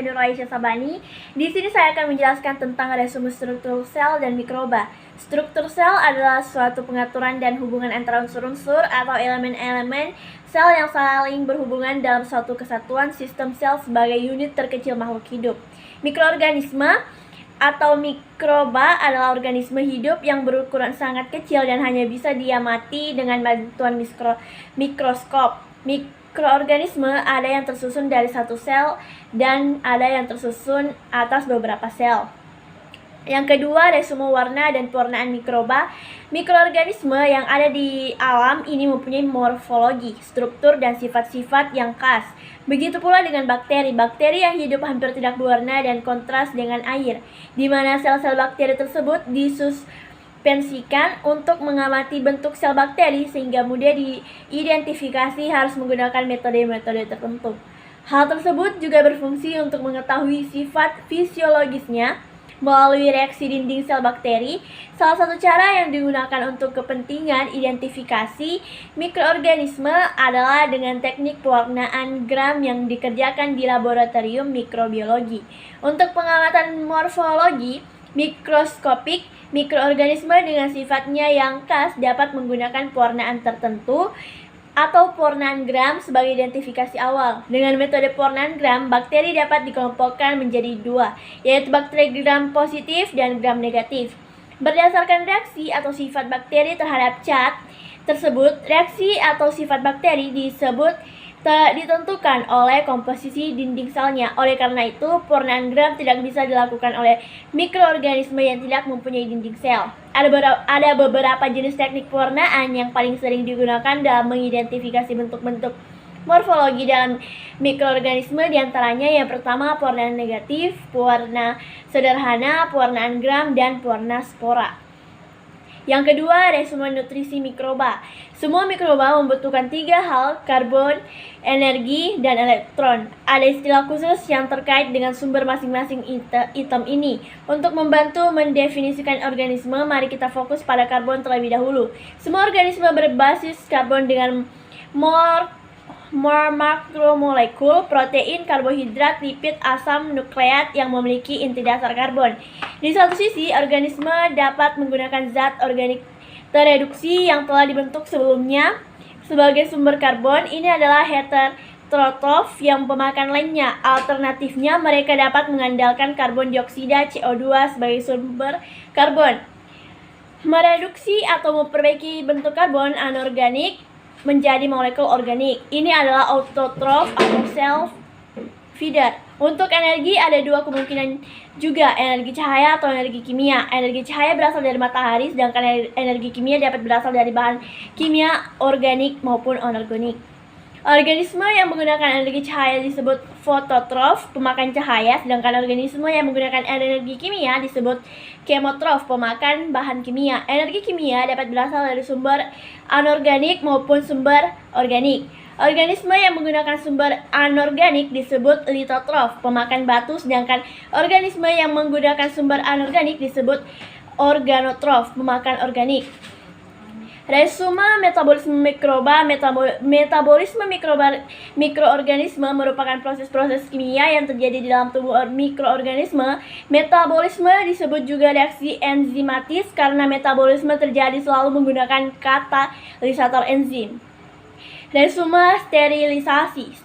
saya Nur Aisyah Sabani. Di sini saya akan menjelaskan tentang resume struktur sel dan mikroba. Struktur sel adalah suatu pengaturan dan hubungan antara unsur-unsur atau elemen-elemen sel yang saling berhubungan dalam suatu kesatuan sistem sel sebagai unit terkecil makhluk hidup. Mikroorganisme atau mikroba adalah organisme hidup yang berukuran sangat kecil dan hanya bisa diamati dengan bantuan mikroskop. Mikroorganisme ada yang tersusun dari satu sel dan ada yang tersusun atas beberapa sel. Yang kedua, resume warna dan pewarnaan mikroba. Mikroorganisme yang ada di alam ini mempunyai morfologi, struktur, dan sifat-sifat yang khas. Begitu pula dengan bakteri. Bakteri yang hidup hampir tidak berwarna dan kontras dengan air, di mana sel-sel bakteri tersebut disuspensikan. Untuk mengamati bentuk sel bakteri sehingga mudah diidentifikasi harus menggunakan metode-metode tertentu. Hal tersebut juga berfungsi untuk mengetahui sifat fisiologisnya melalui reaksi dinding sel bakteri. Salah satu cara yang digunakan untuk kepentingan identifikasi mikroorganisme adalah dengan teknik pewarnaan gram yang dikerjakan di laboratorium mikrobiologi. Untuk pengamatan morfologi mikroskopik, mikroorganisme dengan sifatnya yang khas dapat menggunakan pewarnaan tertentu atau pewarnaan gram sebagai identifikasi awal. Dengan metode pewarnaan gram, bakteri dapat dikelompokkan menjadi dua, yaitu bakteri gram positif dan gram negatif. Berdasarkan reaksi atau sifat bakteri terhadap cat tersebut, reaksi atau sifat bakteri ditentukan oleh komposisi dinding selnya. Oleh karena itu, pewarnaan gram tidak bisa dilakukan oleh mikroorganisme yang tidak mempunyai dinding sel. Ada beberapa jenis teknik pewarnaan yang paling sering digunakan dalam mengidentifikasi bentuk-bentuk morfologi dalam mikroorganisme, diantaranya yang pertama pewarnaan negatif, pewarna sederhana, pewarnaan gram, dan pewarna spora. Yang kedua, resume nutrisi mikroba. Semua mikroba membutuhkan 3 hal: karbon, energi, dan elektron. Ada istilah khusus yang terkait dengan sumber masing-masing item ini. Untuk membantu mendefinisikan organisme, mari kita fokus pada karbon terlebih dahulu. Semua organisme berbasis karbon dengan makromolekul, protein, karbohidrat, lipid, asam nukleat yang memiliki inti dasar karbon. Di satu sisi, organisme dapat menggunakan zat organik tereduksi yang telah dibentuk sebelumnya sebagai sumber karbon. Ini adalah heterotrof yang pemakan lainnya. Alternatifnya, mereka dapat mengandalkan karbon dioksida CO2 sebagai sumber karbon. Mereduksi atau memperbaiki bentuk karbon anorganik menjadi molekul organik. Ini adalah autotrof atau self feeder. Untuk energi ada 2 kemungkinan juga, energi cahaya atau energi kimia. Energi cahaya berasal dari matahari, sedangkan energi kimia dapat berasal dari bahan kimia organik maupun anorganik. Organisme yang menggunakan energi cahaya disebut fototrof, pemakan cahaya, sedangkan organisme yang menggunakan energi kimia disebut kemotrof, pemakan bahan kimia. Energi kimia dapat berasal dari sumber anorganik maupun sumber organik. Organisme yang menggunakan sumber anorganik disebut litotrof, pemakan batu, sedangkan organisme yang menggunakan sumber anorganik disebut organotrof, pemakan organik. Resume metabolisme mikroba. Metabolisme mikroorganisme merupakan proses-proses kimia yang terjadi di dalam tubuh mikroorganisme. Metabolisme disebut juga reaksi enzimatis karena metabolisme terjadi selalu menggunakan katalisator enzim. Resume sterilisasi.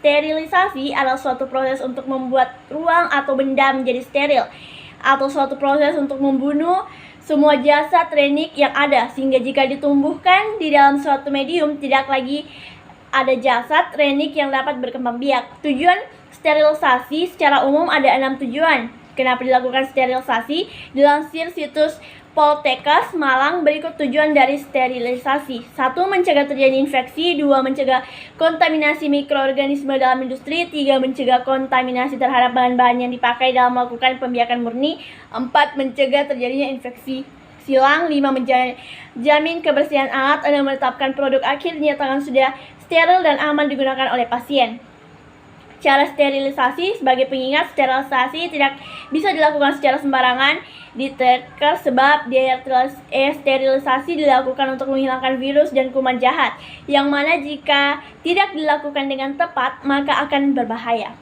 Sterilisasi adalah suatu proses untuk membuat ruang atau benda menjadi steril, atau suatu proses untuk membunuh semua jasad renik yang ada, sehingga jika ditumbuhkan di dalam suatu medium tidak lagi ada jasad renik yang dapat berkembang biak. Tujuan sterilisasi secara umum ada 6 tujuan. Kenapa dilakukan sterilisasi? Dilansir situs Poltekkes Malang, berikut tujuan dari sterilisasi. 1. Mencegah terjadi infeksi. 2. Mencegah kontaminasi mikroorganisme dalam industri. 3. Mencegah kontaminasi terhadap bahan-bahan yang dipakai dalam melakukan pembiakan murni. 4. Mencegah terjadinya infeksi silang. 5. Menjamin kebersihan alat. 6. Menetapkan produk akhir dinyatakan sudah steril dan aman digunakan oleh pasien. Cara sterilisasi. Sebagai pengingat, sterilisasi tidak bisa dilakukan secara sembarangan di Tekkes sebab sterilisasi dilakukan untuk menghilangkan virus dan kuman jahat, yang mana jika tidak dilakukan dengan tepat maka akan berbahaya.